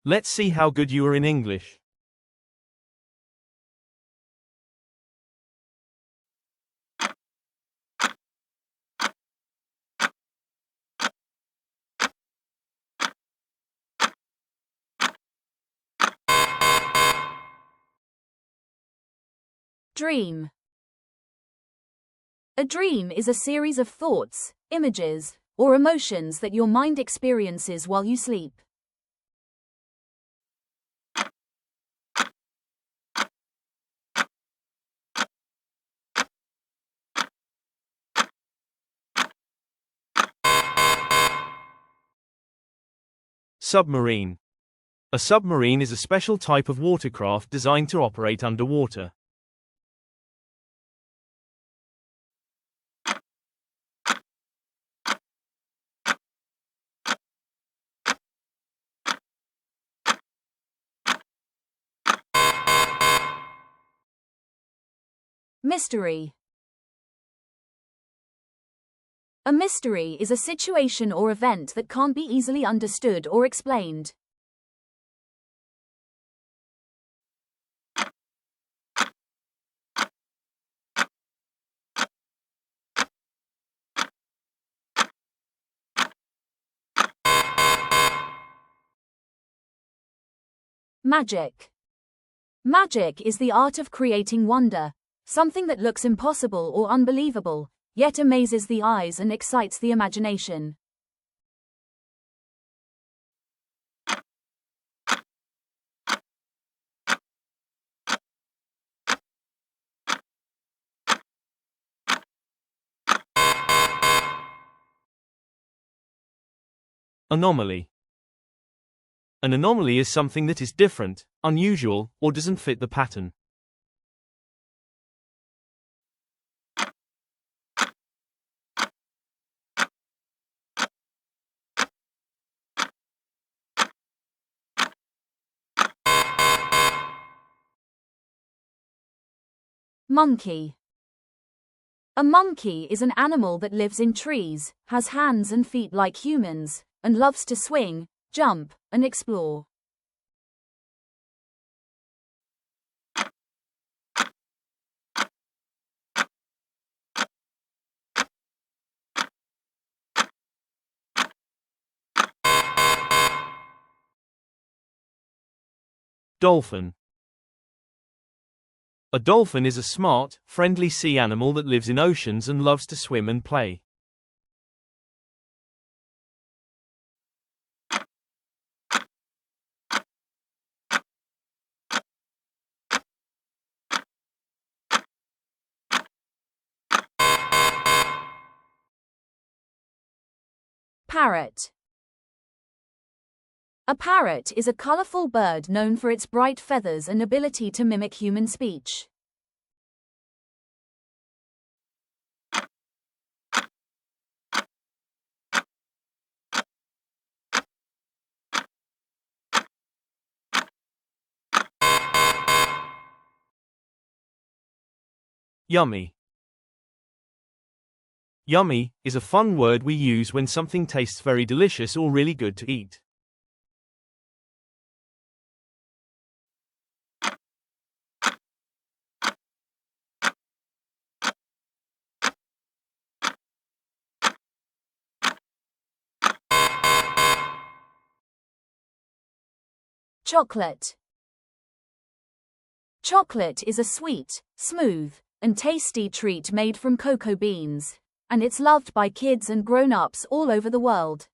Let's see how good you are in English. Dream. A dream is a series of thoughts, images, or emotions that your mind experiences while you sleep. Submarine. A submarine is a special type of watercraft designed to operate underwater. Mystery. A mystery is a situation or event that can't be easily understood or explained. Magic. Magic is the art of creating wonder, something that looks impossible or unbelievable, yet amazes the eyes and excites the imagination. Anomaly. An anomaly is something that is different, unusual, or doesn't fit the pattern. Monkey. A monkey is an animal that lives in trees, has hands and feet like humans, and loves to swing, jump, and explore. Dolphin. A dolphin is a smart, friendly sea animal that lives in oceans and loves to swim and play. Parrot. A parrot is a colorful bird known for its bright feathers and ability to mimic human speech. Yummy. Yummy is a fun word we use when something tastes very delicious or really good to eat. Chocolate. Chocolate is a sweet, smooth, and tasty treat made from cocoa beans, and it's loved by kids and grown-ups all over the world.